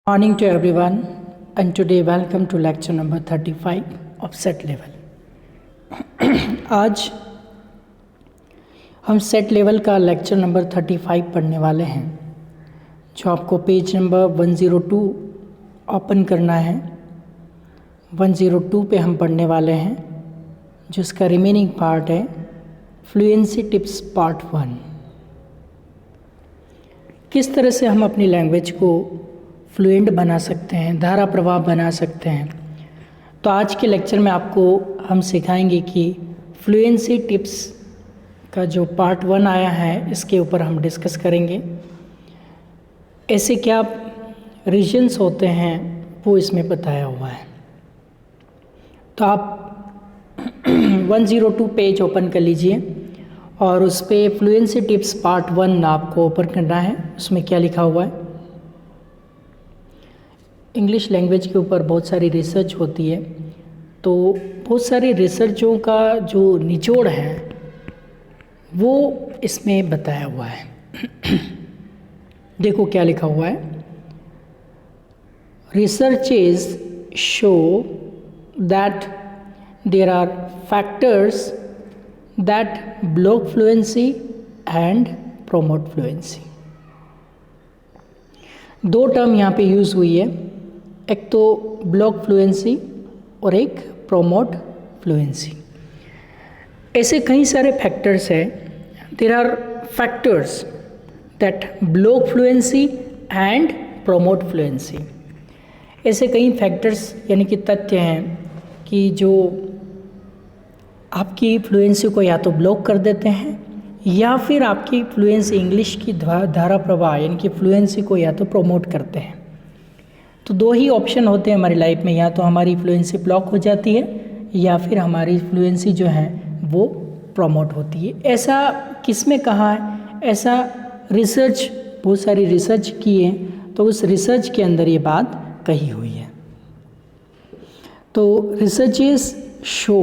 Morning to everyone, and today welcome to lecture number 35 of set level. आज हम set level का lecture number 35 पढ़ने वाले हैं, जो आपको पेज नंबर 102 ओपन करना है। 102 पे हम पढ़ने वाले हैं, जिसका रिमेनिंग पार्ट है फ्लुएंसी टिप्स पार्ट 1। किस तरह से हम अपनी लैंग्वेज को फ्लुएंट बना सकते हैं, धारा प्रवाह बना सकते हैं। तो आज के लेक्चर में आपको हम सिखाएंगे कि फ्लुएंसी टिप्स का जो पार्ट 1 आया है, इसके ऊपर हम डिस्कस करेंगे। ऐसे क्या रीजन्स होते हैं वो इसमें बताया हुआ है। तो आप 102 पेज ओपन कर लीजिए और उस पर फ्लुएंसी टिप्स पार्ट 1 आपको ओपन करना है। उसमें क्या लिखा हुआ है, इंग्लिश लैंग्वेज के ऊपर बहुत सारी रिसर्च होती है, तो बहुत सारी रिसर्चों का जो निचोड़ है वो इसमें बताया हुआ है। देखो क्या लिखा हुआ है, researches show that there are factors that block fluency and promote fluency. दो टर्म यहाँ पे यूज़ हुई है, एक तो ब्लॉक फ्लुएंसी और एक प्रोमोट फ्लुएंसी। ऐसे कई सारे फैक्टर्स हैं, there are factors that block fluency and promote fluency. ऐसे कई फैक्टर्स यानी कि तथ्य हैं कि जो आपकी फ्लुएंसी को या तो ब्लॉक कर देते हैं या फिर आपकी फ्लुएंसी इंग्लिश की धारा प्रवाह यानी कि फ्लुएंसी को या तो प्रोमोट करते हैं। तो दो ही ऑप्शन होते हैं हमारी लाइफ में, या तो हमारी फ्लुएंसी ब्लॉक हो जाती है या फिर हमारी फ्लुएंसी जो है वो प्रमोट होती है। ऐसा किस में कहा है, ऐसा रिसर्च, बहुत सारी रिसर्च की है, तो उस रिसर्च के अंदर ये बात कही हुई है। तो रिसर्चेस शो,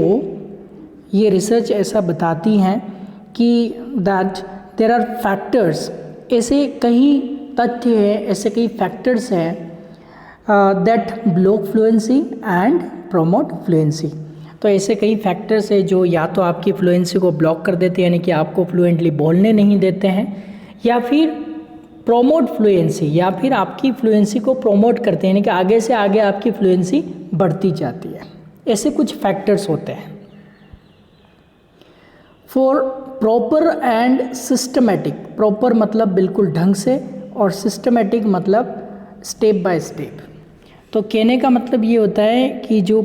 ये रिसर्च ऐसा बताती हैं कि दैट देयर आर फैक्टर्स, ऐसे कई तथ्य हैं, ऐसे कई फैक्टर्स हैं that block fluency and promote fluency. तो ऐसे कई फैक्टर्स हैं जो या तो आपकी फ्लुएंसी को ब्लॉक कर देते हैं यानी कि आपको फ्लुएंटली बोलने नहीं देते हैं, या फिर प्रोमोट फ्लुएंसी, या फिर आपकी फ्लुएंसी को प्रोमोट करते हैं यानी कि आगे से आगे आपकी फ्लुएंसी बढ़ती जाती है। ऐसे कुछ फैक्टर्स होते हैं। For proper and systematic, proper मतलब बिल्कुल ढंग से और सिस्टमेटिक मतलब स्टेप बाय स्टेप। तो कहने का मतलब ये होता है कि जो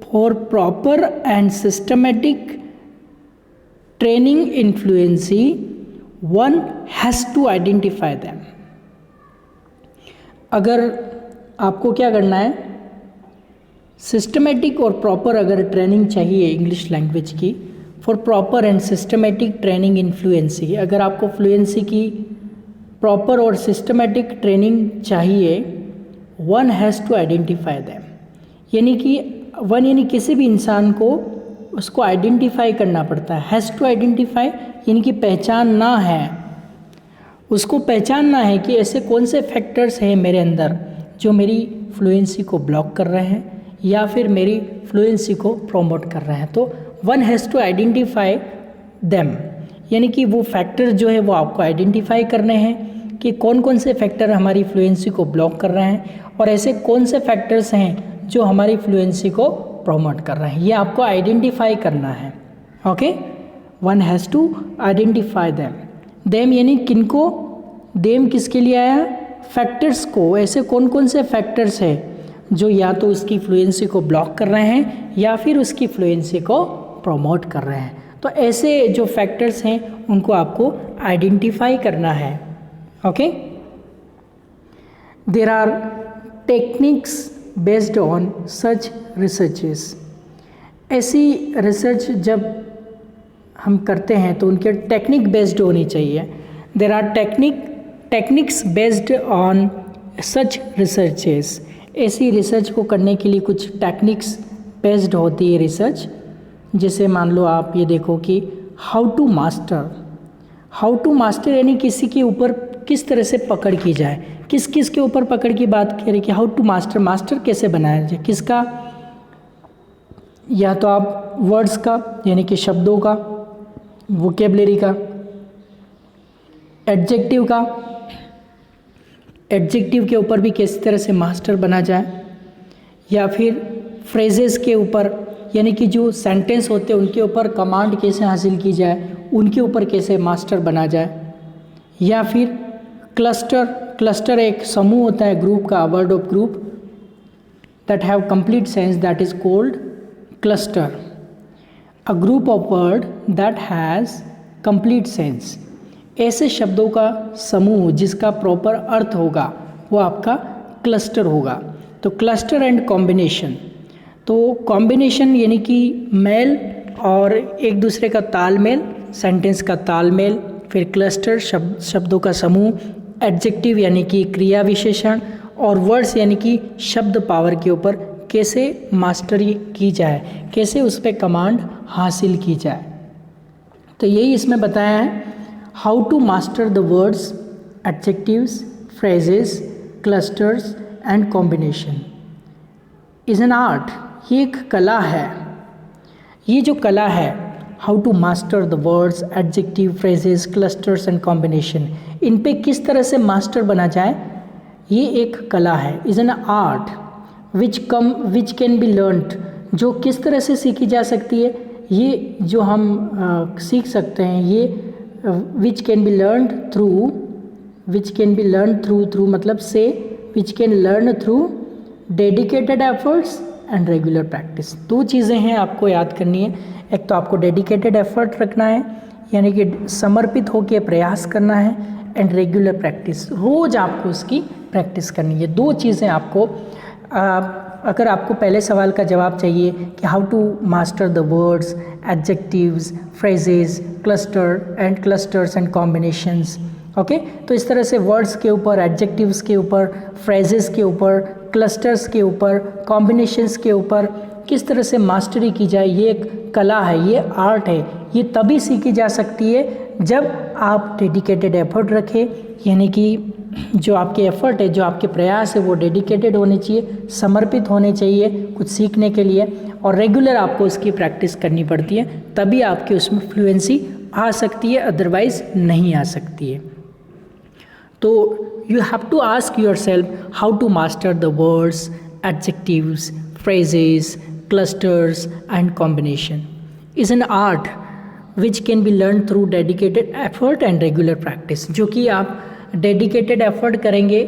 for proper and systematic training in fluency one has to identify them. अगर आपको क्या करना है, सिस्टमेटिक और प्रॉपर अगर ट्रेनिंग चाहिए इंग्लिश लैंग्वेज की, for proper and systematic training in fluency, अगर आपको फ्लुएंसी की प्रॉपर और सिस्टमेटिक ट्रेनिंग चाहिए, one has to identify them, यानी कि वन यानी किसी भी इंसान को उसको आइडेंटिफाई करना पड़ता है। हैज़ टू आइडेंटिफाई यानी कि पहचानना है, उसको पहचानना है कि ऐसे कौन से फैक्टर्स हैं मेरे अंदर जो मेरी फ्लुएंसी को ब्लॉक कर रहे हैं या फिर मेरी फ्लुएंसी को प्रोमोट कर रहे हैं। तो one has to identify them, यानी कि वो फैक्टर जो है वो आपको आइडेंटिफाई करने हैं कि कौन कौन से फैक्टर हमारी फ्लुएंसी को ब्लॉक कर रहे हैं और ऐसे कौन से फैक्टर्स हैं जो हमारी फ्लुएंसी को प्रोमोट कर रहे हैं, ये आपको आइडेंटिफाई करना है। Okay, one has to identify them. Them यानी किनको, देम किसके लिए आया, फैक्टर्स को। ऐसे कौन कौन से फैक्टर्स हैं जो या तो उसकी फ्लुएंसी को ब्लॉक कर रहे हैं या फिर उसकी फ्लुएंसी को प्रोमोट कर रहे हैं। तो ऐसे जो फैक्टर्स हैं उनको आपको आइडेंटिफाई करना है। Okay, there are techniques based on such researches. ऐसी रिसर्च जब हम करते हैं तो उनके टेक्निक बेस्ड होनी चाहिए। There are techniques based on such researches. ऐसी रिसर्च को करने के लिए कुछ टेक्निक्स बेस्ड होती है रिसर्च। जैसे मान लो आप ये देखो कि हाउ टू मास्टर यानी किसी के ऊपर किस तरह से पकड़ की जाए, किस किस के ऊपर पकड़ की बात करें कि हाउ टू मास्टर, मास्टर कैसे बनाया जाए, किसका, या तो आप वर्ड्स का यानी कि शब्दों का, वोकेबलरी का, एडजेक्टिव का, एडजेक्टिव के ऊपर भी किस तरह से मास्टर बना जाए, या फिर फ्रेजेस के ऊपर यानी कि जो सेंटेंस होते हैं उनके ऊपर कमांड कैसे हासिल की जाए, उनके ऊपर कैसे मास्टर बना जाए, या फिर क्लस्टर, क्लस्टर एक समूह होता है ग्रुप का, word of group that have complete sense that is called cluster, a group of word that has complete sense. ऐसे शब्दों का समूह जिसका प्रॉपर अर्थ होगा वो आपका क्लस्टर होगा। तो क्लस्टर एंड कॉम्बिनेशन, तो कॉम्बिनेशन यानी कि मेल और एक दूसरे का तालमेल, सेंटेंस का तालमेल, फिर क्लस्टर शब्दों का समूह, एडजेक्टिव यानी कि क्रिया विशेषण, और वर्ड्स यानी कि शब्द पावर के ऊपर कैसे मास्टरी की जाए, कैसे उस पर कमांड हासिल की जाए। तो यही इसमें बताया है, how to master the words, adjectives, phrases, clusters and combination is an art. ये एक कला है। ये जो कला है, how to master the words, adjective, phrases, clusters and combination, इन पे किस तरह से मास्टर बना जाए, ये एक कला है। Is an art which can be learned, जो किस तरह से सीखी जा सकती है, ये जो हम सीख सकते हैं, ये which can be learn through, which can be learn through मतलब से, which can learn through dedicated efforts and regular practice. दो चीज़ें हैं आपको याद करनी है, एक तो आपको डेडिकेटेड एफर्ट रखना है यानी कि समर्पित होकर प्रयास करना है, एंड रेगुलर प्रैक्टिस, रोज़ आपको उसकी प्रैक्टिस करनी है। दो चीज़ें आपको, अगर आपको पहले सवाल का जवाब चाहिए कि how to master the words, adjectives, phrases, clusters and combinations, okay, तो इस तरह से वर्ड्स के ऊपर, एडजेक्टिव्स के ऊपर, फ्रेजेस के ऊपर, क्लस्टर्स के ऊपर, कॉम्बिनेशंस के ऊपर किस तरह से मास्टरी की जाए, ये एक कला है, ये आर्ट है। ये तभी सीखी जा सकती है जब आप डेडिकेटेड एफर्ट रखें, यानी कि जो आपके एफर्ट है, जो आपके प्रयास है वो डेडिकेटेड होने चाहिए, समर्पित होने चाहिए कुछ सीखने के लिए, और रेगुलर आपको उसकी प्रैक्टिस करनी पड़ती है, तभी आपकी उसमें फ्लुएंसी आ सकती है, अदरवाइज नहीं आ सकती है। तो you have to ask yourself how to master the words, adjectives, phrases, clusters and combination is an art which can be learned through dedicated effort and regular practice। जो कि आप डेडिकेटेड एफर्ट करेंगे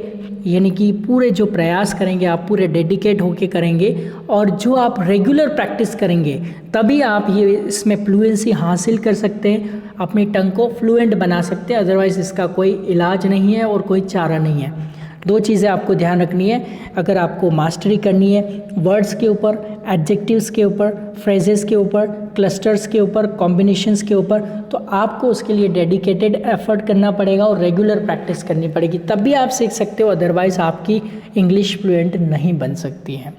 यानी कि पूरे जो प्रयास करेंगे आप पूरे डेडिकेट होके करेंगे, और जो आप रेगुलर प्रैक्टिस करेंगे तभी आप ये इसमें फ्लुएंसी हासिल कर सकते हैं, अपनी टंग को फ्लुएंट बना सकते हैं, अदरवाइज़ इसका कोई इलाज नहीं है और कोई चारा नहीं है। दो चीज़ें आपको ध्यान रखनी है अगर आपको मास्टरी करनी है, वर्ड्स के ऊपर, एडजेक्टिव्स के ऊपर, फ्रेजेस के ऊपर, क्लस्टर्स के ऊपर, कॉम्बिनेशंस के ऊपर, तो आपको उसके लिए डेडिकेटेड एफर्ट करना पड़ेगा और रेगुलर प्रैक्टिस करनी पड़ेगी, तभी आप सीख सकते हो, अदरवाइज़ आपकी इंग्लिश फ्लुएंट नहीं बन सकती है।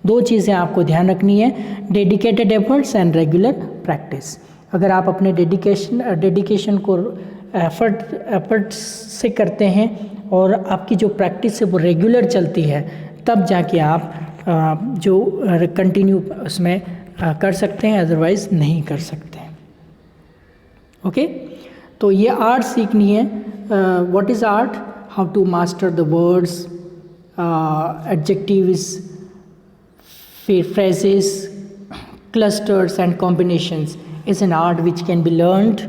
दो चीज़ें आपको ध्यान रखनी है, dedicated efforts and regular practice. अगर आप अपने डेडिकेशन को एफर्ट से करते हैं और आपकी जो प्रैक्टिस है वो रेगुलर चलती है, तब जाके आप जो कंटिन्यू उसमें कर सकते हैं, अदरवाइज़ नहीं कर सकते हैं। ओके, तो ये आर्ट सीखनी है। What is art? How to master the words, adjectives, फिर phrases, clusters and combinations is an art which can be learned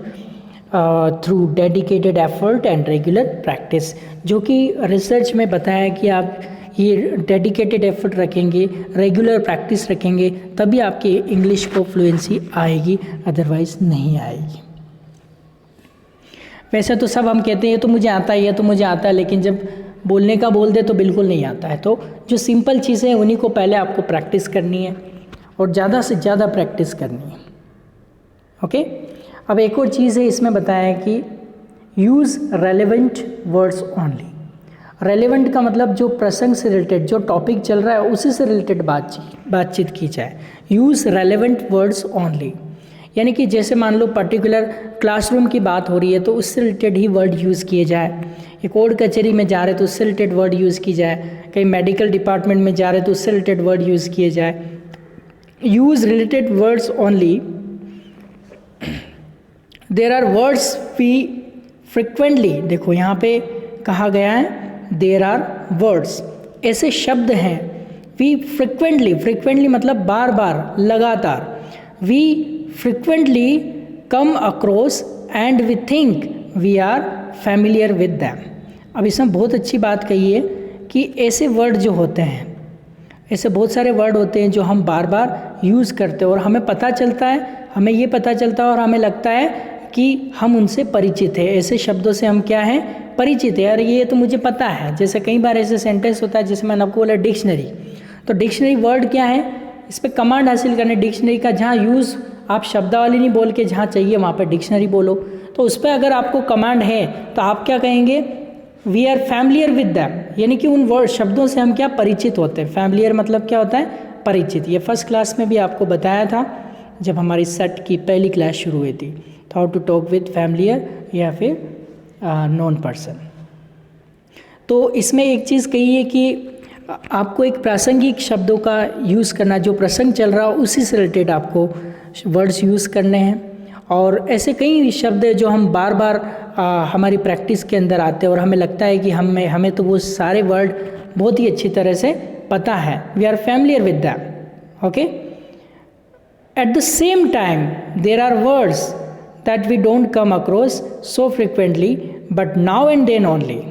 through dedicated effort and regular practice। जो कि रिसर्च में बताया कि आप ये डेडिकेटेड एफर्ट रखेंगे, रेगुलर प्रैक्टिस रखेंगे, तभी आपकी इंग्लिश को फ्लुएंसी आएगी, अदरवाइज़ नहीं आएगी। वैसे तो सब हम कहते हैं ये तो मुझे आता है, ये तो मुझे आता है, लेकिन जब बोलने का बोल दे तो बिल्कुल नहीं आता है। तो जो सिंपल चीज़ें हैं उन्हीं को पहले आपको प्रैक्टिस करनी है और ज़्यादा से ज़्यादा प्रैक्टिस करनी है। ओके, अब एक और चीज़ है इसमें बताया कि use relevant words only. Relevant का मतलब जो प्रसंग से रिलेटेड, जो टॉपिक चल रहा है उसी से रिलेटेड बातचीत की जाए। यूज़ रेलेवेंट वर्ड्स ओनली, यानी कि जैसे मान लो पर्टिकुलर क्लासरूम की बात हो रही है तो उससे रिलेटेड ही वर्ड यूज़ किए जाए, ये कोर्ट कचहरी में जा रहे तो उससे रिलेटेड वर्ड यूज़ की जाए, कहीं मेडिकल डिपार्टमेंट में जा रहे तो उससे रिलेटेड वर्ड यूज़ किए जाए। Use related words only. There are words we frequently, देखो यहाँ पे कहा गया है देयर आर वर्ड्स, ऐसे शब्द हैं वी फ्रिक्वेंटली मतलब बार बार, लगातार, we frequently come across and we think we are familiar with them. अब इसमें बहुत अच्छी बात कही है कि ऐसे वर्ड जो होते हैं, ऐसे बहुत सारे वर्ड होते हैं जो हम बार बार यूज़ करते हैं और हमें पता चलता है, हमें ये पता चलता है और हमें लगता है कि हम उनसे परिचित हैं। ऐसे शब्दों से हम क्या हैं, परिचित है। यार ये तो मुझे पता है। जैसे कई बार ऐसे सेंटेंस होता है जैसे मैंने आपको बोला डिक्शनरी, तो डिक्शनरी वर्ड क्या है, इस पर कमांड हासिल करने डिक्शनरी का, जहाँ यूज़ आप शब्दावली नहीं बोल के जहाँ चाहिए वहाँ पे डिक्शनरी बोलो। तो उस पर अगर आपको कमांड है तो आप क्या कहेंगे, we are familiar with them, यानी कि उन वर्ड शब्दों से हम क्या परिचित होते हैं। फैमिलियर मतलब क्या होता है, परिचित। ये फर्स्ट क्लास में भी आपको बताया था जब हमारी सेट की पहली क्लास शुरू हुई थी, how to talk with familiar या फिर नॉन पर्सन। तो इसमें एक चीज़ कही है कि आपको एक प्रासंगिक शब्दों का यूज़ करना, जो प्रसंग चल रहा हो उसी से रिलेटेड आपको वर्ड्स यूज़ करने हैं। और ऐसे कई शब्द हैं जो हम बार बार हमारी प्रैक्टिस के अंदर आते हैं और हमें लगता है कि हमें तो वो सारे वर्ड बहुत ही अच्छी तरह से पता है, we are familiar with them. Okay, at the same time there are words that we don't come across so frequently but now and then only.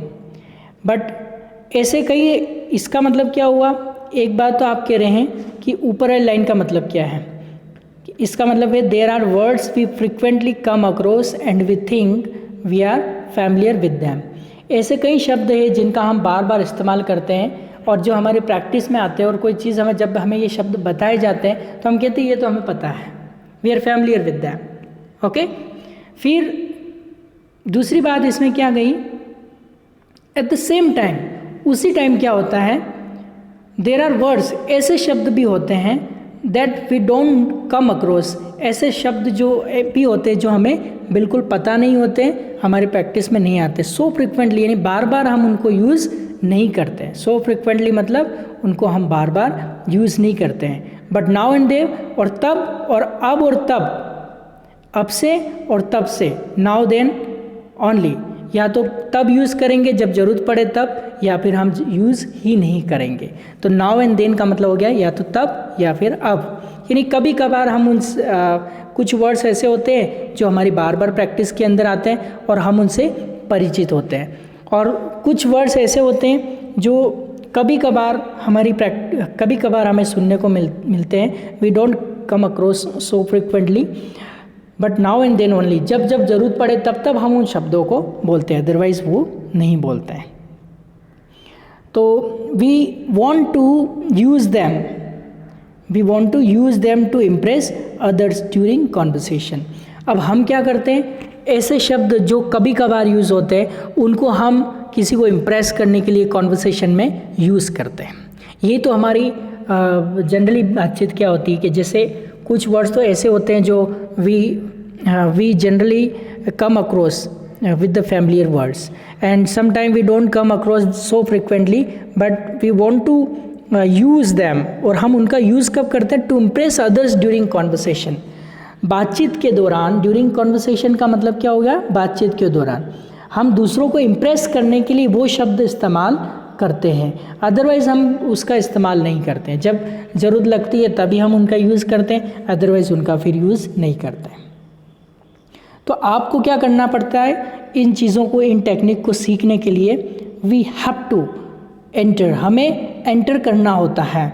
But ऐसे कई, इसका मतलब क्या हुआ, एक बात तो आप कह रहे हैं कि ऊपर वाली लाइन का मतलब क्या है, इसका मतलब है there are words we frequently come across and we think we are familiar with them. ऐसे कई शब्द हैं जिनका हम बार बार इस्तेमाल करते हैं और जो हमारे प्रैक्टिस में आते हैं, और कोई चीज़ हमें जब हमें ये शब्द बताए जाते हैं तो हम कहते हैं ये तो हमें पता है, we are familiar with them. Okay, फिर दूसरी बात इसमें क्या गई, एट द सेम टाइम, उसी टाइम क्या होता है, देर आर वर्ड्स, ऐसे शब्द भी होते हैं that we don't come across, ऐसे शब्द जो भी होते हैं जो हमें बिल्कुल पता नहीं होते, हमारे प्रैक्टिस में नहीं आते। सो फ्रिक्वेंटली यानी बार बार हम उनको यूज़ नहीं करते। सो फ्रिक्वेंटली मतलब उनको हम बार बार यूज़ नहीं करते हैं। बट नाउ एंड देन, और तब और अब और तब, अब से और तब से, नाउ देन ओनली, या तो तब यूज़ करेंगे जब ज़रूरत पड़े तब, या फिर हम यूज़ ही नहीं करेंगे। तो नाउ एंड देन का मतलब हो गया या तो तब या फिर अब, यानी कभी कभार हम उन कुछ वर्ड्स ऐसे होते हैं जो हमारी बार बार प्रैक्टिस के अंदर आते हैं और हम उनसे परिचित होते हैं, और कुछ वर्ड्स ऐसे होते हैं जो कभी कभार कभी कभार हमें सुनने को मिलते हैं, we don't come across so frequently but now and then only, जब जब ज़रूरत पड़े तब तब हम उन शब्दों को बोलते हैं, अदरवाइज़ वो नहीं बोलते हैं। तो we want to use them to impress others during conversation. अब हम क्या करते हैं, ऐसे शब्द जो कभी कभार यूज़ होते हैं उनको हम किसी को इम्प्रेस करने के लिए कॉन्वर्सेशन में यूज़ करते हैं। ये तो हमारी जनरली बातचीत क्या होती है कि जैसे कुछ वर्ड्स तो ऐसे होते हैं जो we generally come across with the familiar words, and sometime we don't come across so frequently but we want to use them, और हम उनका यूज़ कब करते हैं, to impress others during conversation, बातचीत के दौरान। during conversation का मतलब क्या हो गया, बातचीत के दौरान हम दूसरों को इम्प्रेस करने के लिए वो शब्द इस्तेमाल करते हैं, अदरवाइज़ हम उसका इस्तेमाल नहीं करते हैं। जब ज़रूरत लगती है तभी हम उनका यूज़ करते हैं, अदरवाइज़ उनका फिर यूज़ नहीं करते हैं। तो आपको क्या करना पड़ता है, इन चीज़ों को, इन टेक्निक को सीखने के लिए वी हैव टू एंटर, हमें एंटर करना होता है,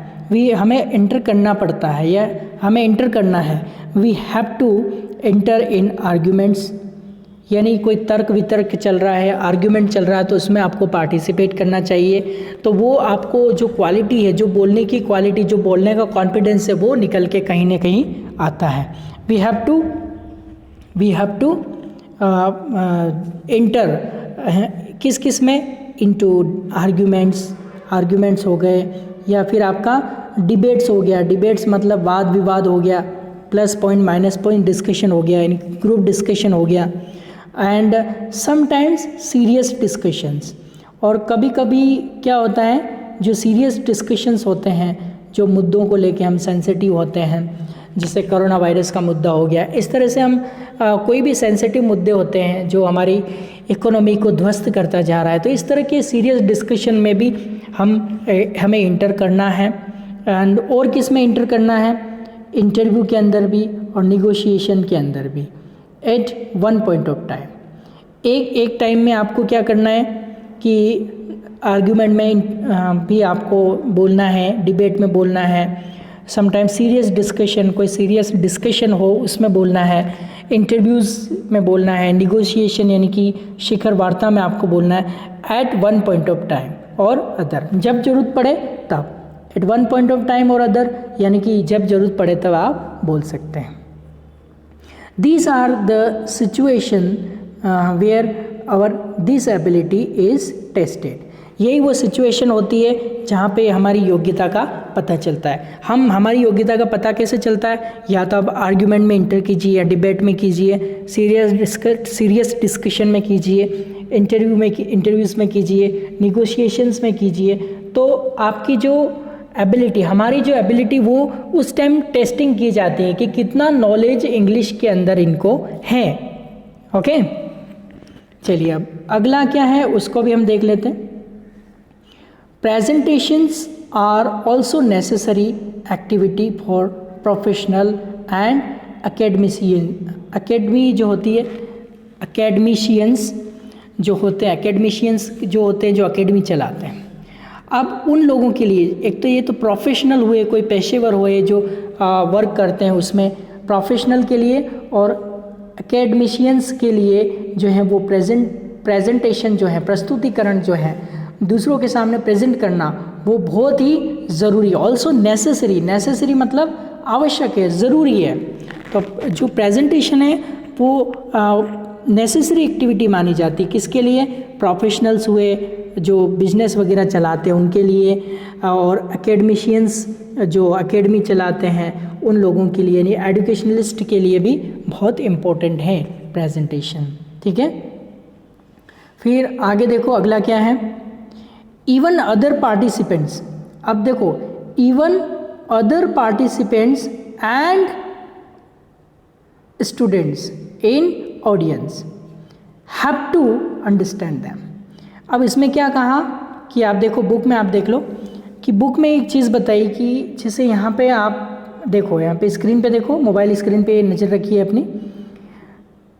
हमें एंटर करना पड़ता है या हमें एंटर करना है। We have to enter in arguments, यानी कोई तर्क वितर्क चल रहा है, आर्ग्यूमेंट चल रहा है तो उसमें आपको पार्टिसिपेट करना चाहिए। तो वो आपको जो क्वालिटी है, जो बोलने की क्वालिटी, जो बोलने का कॉन्फिडेंस है, वो निकल के कहीं ना कहीं आता है। वी हैव टू एंटर किस किस में, इनटू आर्ग्यूमेंट्स हो गए, या फिर आपका डिबेट्स हो गया, डिबेट्स मतलब वाद विवाद हो गया, plus point minus point discussion हो गया, यानी ग्रुप डिस्कशन हो गया, एंड समटाइम्स सीरियस डिस्कशंस। और कभी कभी क्या होता है, जो सीरियस डिस्कशंस होते हैं, जो मुद्दों को लेके हम सेंसिटिव होते हैं, जैसे कोरोना वायरस का मुद्दा हो गया, इस तरह से हम कोई भी सेंसिटिव मुद्दे होते हैं जो हमारी इकोनॉमी को ध्वस्त करता जा रहा है, तो इस तरह के सीरियस डिस्कशन में भी हमें इंटर करना है। एंड और किस में इंटर करना है, इंटरव्यू के अंदर भी और निगोशिएशन के अंदर भी, at one point of time. एक टाइम में आपको क्या करना है कि आर्ग्यूमेंट में भी आपको बोलना है, डिबेट में बोलना है, समटाइम्स सीरियस डिस्कशन, कोई सीरियस डिस्कशन हो उसमें बोलना है, इंटरव्यूज़ में बोलना है, निगोशिएशन यानी कि शिखर वार्ता में आपको बोलना है at one point of time और अदर, जब ज़रूरत पड़े तब। At one point of time और अदर यानी कि जब ज़रूरत पड़े तब आप बोल सकते हैं। These are the situation where our this ability is tested। यही वो सिचुएशन होती है जहाँ पे हमारी योग्यता का पता चलता है। हमारी योग्यता का पता कैसे चलता है, या तो आप आर्ग्यूमेंट में इंटर कीजिए या डिबेट में कीजिए, सीरियस डिस्कशन में कीजिए, इंटरव्यूज़ में कीजिए, निगोशिएशंस में कीजिए, तो आपकी जो एबिलिटी, हमारी जो एबिलिटी वो उस टाइम टेस्टिंग की जाती है कि कितना नॉलेज इंग्लिश के अंदर इनको है। ओके, चलिए अब अगला क्या है उसको भी हम देख लेते हैं। Presentations are also necessary activity for professional and academy जो होती है, अकेडमिशियंस जो होते हैं जो अकेडमी चलाते हैं। अब उन लोगों के लिए, एक तो ये तो प्रोफेशनल हुए, कोई पेशेवर हुए जो वर्क करते हैं उसमें, प्रोफेशनल के लिए, और एकेडमिशियंस के लिए जो है वो प्रेजेंटेशन जो है, प्रस्तुतिकरण जो है दूसरों के सामने प्रेजेंट करना, वो बहुत ही ज़रूरी है। ऑल्सो नेसेसरी मतलब आवश्यक है, ज़रूरी है। तो जो प्रेजेंटेशन है वो नेसेसरी एक्टिविटी मानी जाती है। किसके लिए? प्रोफेशनल्स हुए जो बिजनेस वगैरह चलाते हैं उनके लिए, और एकेडमिशियंस जो अकेडमी चलाते हैं उन लोगों के लिए, यानी एजुकेशनलिस्ट के लिए भी बहुत इम्पोर्टेंट है प्रेजेंटेशन। ठीक है, फिर आगे देखो अगला क्या है, इवन अदर पार्टिसिपेंट्स। अब देखो, even other participants and students in audience have to understand them. अब इसमें क्या कहा कि आप देखो बुक में, आप देख लो कि बुक में एक चीज़ बताई कि जैसे यहाँ पे आप देखो, यहाँ पे स्क्रीन पे देखो, मोबाइल स्क्रीन पे नज़र रखिए अपनी,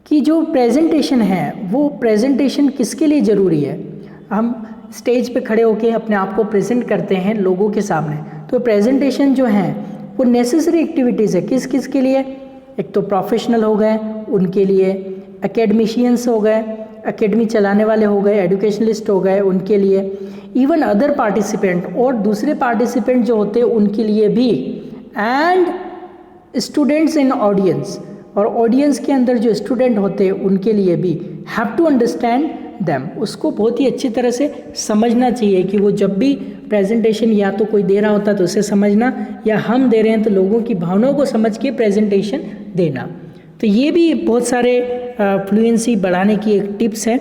कि जो प्रेजेंटेशन है वो प्रेजेंटेशन किसके लिए ज़रूरी है। हम स्टेज पे खड़े होके अपने आप को प्रेजेंट करते हैं लोगों के सामने, तो प्रेजेंटेशन जो है वो नेसेसरी एक्टिविटीज़ है। किस किस के लिए? एक तो प्रोफेशनल हो गए उनके लिए, एकेडमिशियंस हो गए, एकेडमी चलाने वाले हो गए, एजुकेशनलिस्ट हो गए उनके लिए, इवन अदर पार्टिसिपेंट, और दूसरे पार्टिसिपेंट जो होते हैं उनके लिए भी, एंड स्टूडेंट्स इन ऑडियंस, और ऑडियंस के अंदर जो स्टूडेंट होते हैं उनके लिए भी, हैव टू अंडरस्टैंड दैम। उसको बहुत ही अच्छी तरह से समझना चाहिए कि वो जब भी प्रेजेंटेशन या तो कोई दे रहा होता तो उसे समझना, या हम दे रहे हैं तो लोगों की भावनाओं को समझ के प्रेजेंटेशन देना। तो ये भी बहुत सारे फ्लुएंसी बढ़ाने की एक टिप्स है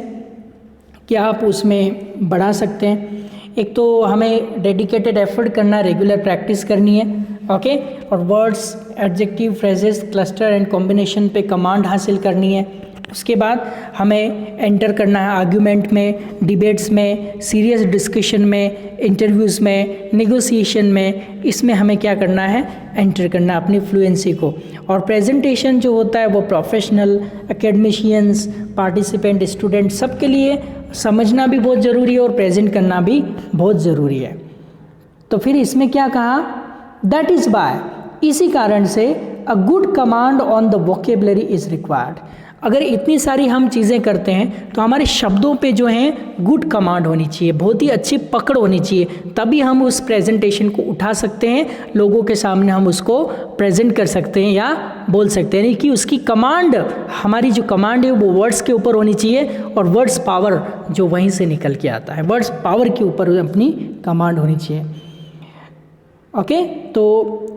कि आप उसमें बढ़ा सकते हैं। एक तो हमें डेडिकेटेड एफर्ट करना, रेगुलर प्रैक्टिस करनी है, ओके, और words, adjective, phrases, cluster and combination पे कमांड हासिल करनी है। उसके बाद हमें एंटर करना है आर्ग्यूमेंट में, डिबेट्स में, सीरियस डिस्कशन में, इंटरव्यूज़ में, नेगोशिएशन में, इसमें हमें क्या करना है, एंटर करना अपनी फ्लुएंसी को। और प्रेजेंटेशन जो होता है वो प्रोफेशनल, एकेडमिशियंस, पार्टिसिपेंट, स्टूडेंट सबके लिए समझना भी बहुत ज़रूरी है और प्रेजेंट करना भी बहुत ज़रूरी है। तो फिर इसमें क्या कहा, दैट इज़ बाय, इसी कारण से अ good command on the vocabulary is required. अगर इतनी सारी हम चीज़ें करते हैं तो हमारे शब्दों पे जो है गुड कमांड होनी चाहिए, बहुत ही अच्छी पकड़ होनी चाहिए, तभी हम उस प्रेजेंटेशन को उठा सकते हैं, लोगों के सामने हम उसको प्रेजेंट कर सकते हैं या बोल सकते हैं। यानी कि उसकी कमांड, हमारी जो कमांड है वो वर्ड्स के ऊपर होनी चाहिए, और वर्ड्स पावर जो वहीं से निकल के आता है, वर्ड्स पावर के ऊपर अपनी कमांड होनी चाहिए। ओके, तो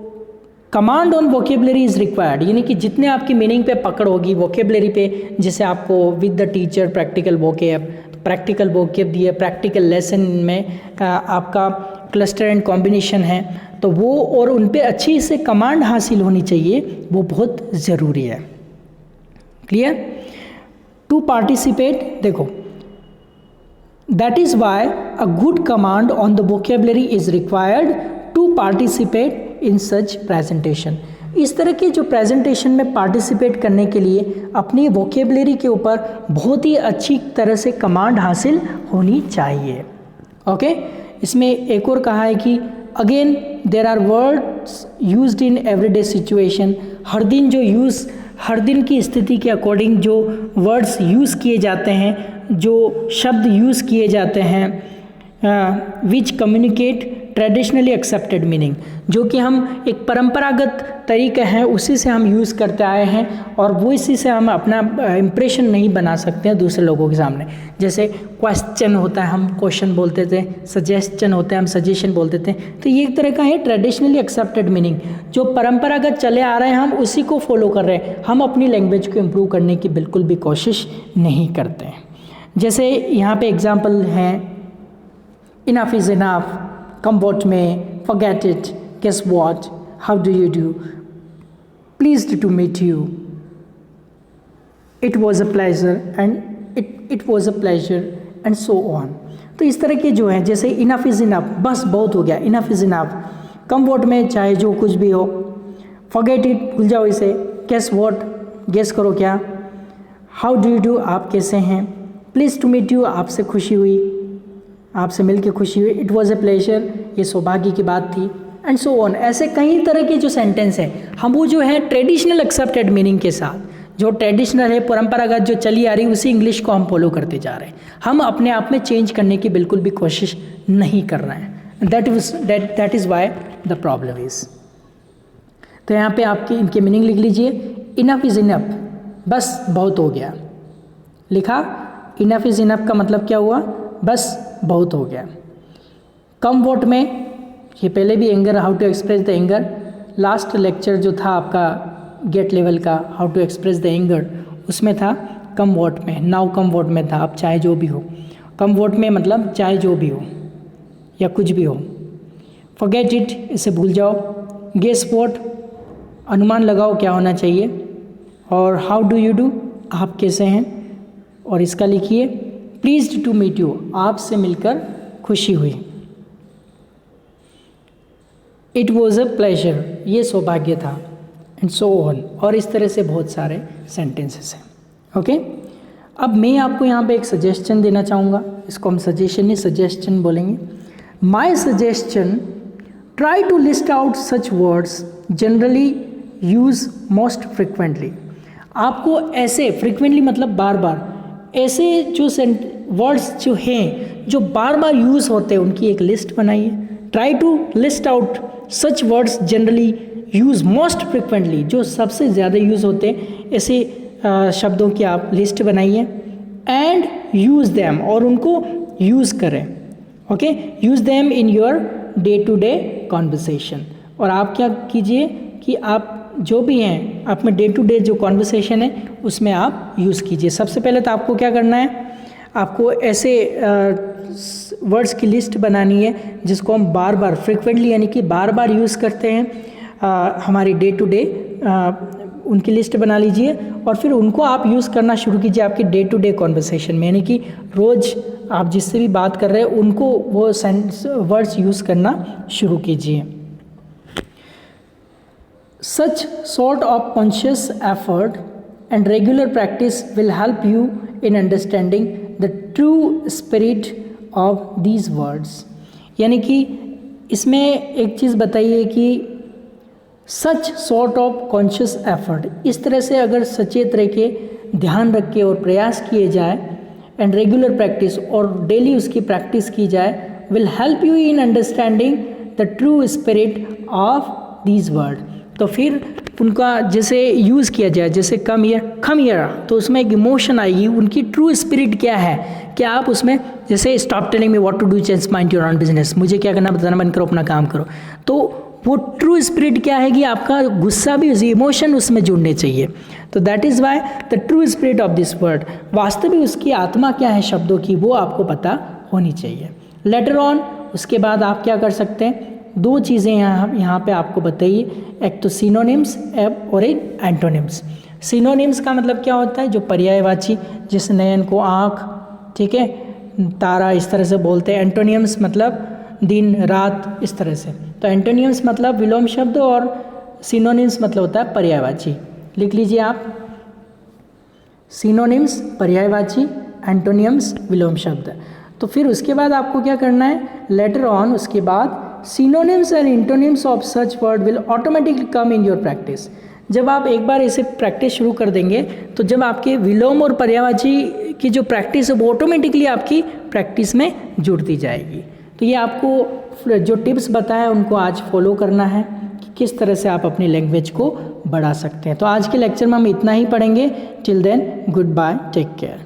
command on vocabulary is required, यानी कि जितने आपकी मीनिंग पे पकड़ होगी वोकेबलरी पे, जैसे आपको with the teacher practical vocab दिए, प्रैक्टिकल लेसन में आपका क्लस्टर एंड कॉम्बिनेशन है, तो वो और उन पे अच्छी से कमांड हासिल होनी चाहिए, वो बहुत ज़रूरी है। क्लियर? टू पार्टिसिपेट, देखो that is why a good command on the vocabulary is required to participate in such presentation. इस तरह के जो प्रेजेंटेशन में पार्टिसिपेट करने के लिए अपनी वोकेबलरी के ऊपर बहुत ही अच्छी तरह से कमांड हासिल होनी चाहिए। ओके, इसमें एक और कहा है कि again there are words used in everyday situation, हर दिन की स्थिति के अकॉर्डिंग जो वर्ड्स यूज़ किए जाते हैं, जो शब्द यूज़ किए जाते हैं विच कम्युनिकेट ट्रेडिशनली एक्सेप्टेड मीनिंग, जो कि हम एक परंपरागत तरीका है उसी से हम यूज़ करते आए हैं और वो इसी से हम अपना इम्प्रेशन नहीं बना सकते हैं दूसरे लोगों के सामने। जैसे क्वेश्चन होता है हम क्वेश्चन बोलते थे, सजेशन होता है हम सजेशन बोलते थे, तो ये एक तरह का है ट्रेडिशनली एक्सेप्टेड मीनिंग, जो परंपरागत चले आ रहे हैं हम उसी को फॉलो कर रहे हैं, हम अपनी लैंग्वेज को इम्प्रूव करने की बिल्कुल भी कोशिश नहीं करते हैं। जैसे यहाँ पे एग्जाम्पल हैं, enough is enough, come what may, forget it, guess what, how do you do, pleased to meet you, it was a pleasure and it was a pleasure and so on। तो इस तरह के जो हैं, जैसे enough is enough, बस बहुत हो गया, enough is enough, come what में चाहे जो कुछ भी हो, फॉरगेट इट, भूल जाओ इसे, गेस वॉट, गेस करो क्या, हाउ डू यू डू, आप कैसे हैं, प्लीज़ टू मीट यू, आपसे खुशी हुई, आपसे मिलके खुशी हुई, इट वॉज ए प्लेजर, ये सौभाग्य की बात थी, एंड सो ऑन। ऐसे कई तरह के जो सेंटेंस हैं हम वो जो है ट्रेडिशनल एक्सेप्टेड मीनिंग के साथ, जो ट्रेडिशनल है परंपरागत जो चली आ रही उसी इंग्लिश को हम फॉलो करते जा रहे हैं, हम अपने आप में चेंज करने की बिल्कुल भी कोशिश नहीं कर रहे हैं। That is why the problem is. तो यहाँ पे आपकी इनके मीनिंग लिख लीजिए, इनफ इज़ इनफ, बस बहुत हो गया, लिखा इनफ इज़ इनफ का मतलब क्या हुआ, बस बहुत हो गया। कम वॉट में, ये पहले भी anger, how to express the anger, last lecture जो था आपका गेट लेवल का how to express the anger, उसमें था come what may, now come what may था, अब चाहे जो भी हो, कम वॉट में मतलब चाहे जो भी हो या कुछ भी हो। फॉरगेट इट, इसे भूल जाओ। गेस वॉट, अनुमान लगाओ क्या होना चाहिए। और हाउ डू यू डू, आप कैसे हैं। और इसका लिखिए प्लीज्ड टू मीट यू, आपसे मिलकर खुशी हुई। इट वॉज अ प्लेजर, ये सौभाग्य था, एंड सो ऑन। और इस तरह से बहुत सारे सेंटेंसेस हैं। ओके, अब मैं आपको यहाँ पे एक सजेशन देना चाहूँगा, इसको हम सजेशन नहीं सजेशन बोलेंगे। My suggestion, try to list out such words generally use most frequently. आपको ऐसे फ्रिक्वेंटली मतलब बार बार, ऐसे जो वर्ड्स जो हैं जो बार बार यूज़ होते हैं उनकी एक लिस्ट बनाइए। Try to list out such words generally use most frequently, जो सबसे ज़्यादा यूज़ होते हैं ऐसे शब्दों की आप लिस्ट बनाइए। एंड यूज़ देम, और उनको यूज़ करें। Okay, use them in your day to day conversation. और आप क्या कीजिए कि आप जो भी हैं आप में डे टू डे जो कॉन्वर्सेशन है उसमें आप यूज़ कीजिए। सबसे पहले तो आपको क्या करना है, आपको ऐसे वर्ड्स की लिस्ट बनानी है जिसको हम बार बार फ्रिक्वेंटली यानी कि बार बार यूज़ करते हैं हमारी डे टू डे, उनकी लिस्ट बना लीजिए और फिर उनको आप यूज़ करना शुरू कीजिए आपके डे टू डे कॉन्वर्सेशन में, यानी कि रोज़ आप जिससे भी बात कर रहे हैं उनको वो वर्ड्स यूज़ करना शुरू कीजिए। Such sort of conscious effort and regular practice will help you in understanding the true spirit of these words। यानी कि इसमें एक चीज़ बताइए कि such sort of conscious effort, इस तरह से अगर सचेत रह के ध्यान रख के और प्रयास किए जाए, and regular practice और डेली उसकी प्रैक्टिस की जाए, will help you in understanding the true spirit of these words। तो फिर उनका जैसे यूज़ किया जाए, जैसे कम ईयर, तो उसमें एक इमोशन आएगी, उनकी ट्रू स्पिरिट क्या है, क्या आप उसमें जैसे stop telling me what to do, just mind your own business, मुझे क्या करना बताना बंद करो, अपना काम करो, तो वो ट्रू स्पिरिट क्या है कि आपका गुस्सा भी, इमोशन उसमें जुड़ने चाहिए। तो that is why the true spirit of this word, वास्तविक उसकी आत्मा क्या है शब्दों की, वो आपको पता होनी चाहिए। लेटर ऑन उसके बाद आप क्या कर सकते हैं, दो चीज़ें यहाँ पे आपको बताइए, एक तो सिनोनिम्स और एक एंटोनिम्स। सिनोनिम्स का मतलब क्या होता है, जो पर्यायवाची, जिस नयन को आँख, ठीक है, तारा, इस तरह से बोलते हैं। एंटोनिम्स मतलब दिन रात, इस तरह से। तो एंटोनिम्स मतलब विलोम शब्द और सिनोनिम्स मतलब होता है पर्यायवाची। लिख लीजिए आप, सिनोनिम्स पर्यायवाची, एंटोनिम्स विलोम शब्द। तो फिर उसके बाद आपको क्या करना है, लेटर ऑन उसके बाद synonyms and antonyms of such word will automatically come in your practice. जब आप एक बार इसे प्रैक्टिस शुरू कर देंगे तो जब आपके विलोम और पर्यायवाची की जो प्रैक्टिस है वो ऑटोमेटिकली आपकी प्रैक्टिस में जुड़ती जाएगी। तो ये आपको जो टिप्स बताया उनको आज फॉलो करना है कि किस तरह से आप अपनी लैंग्वेज को बढ़ा सकते हैं। तो आज के लेक्चर में हम इतना ही पढ़ेंगे। Till then goodbye, take care.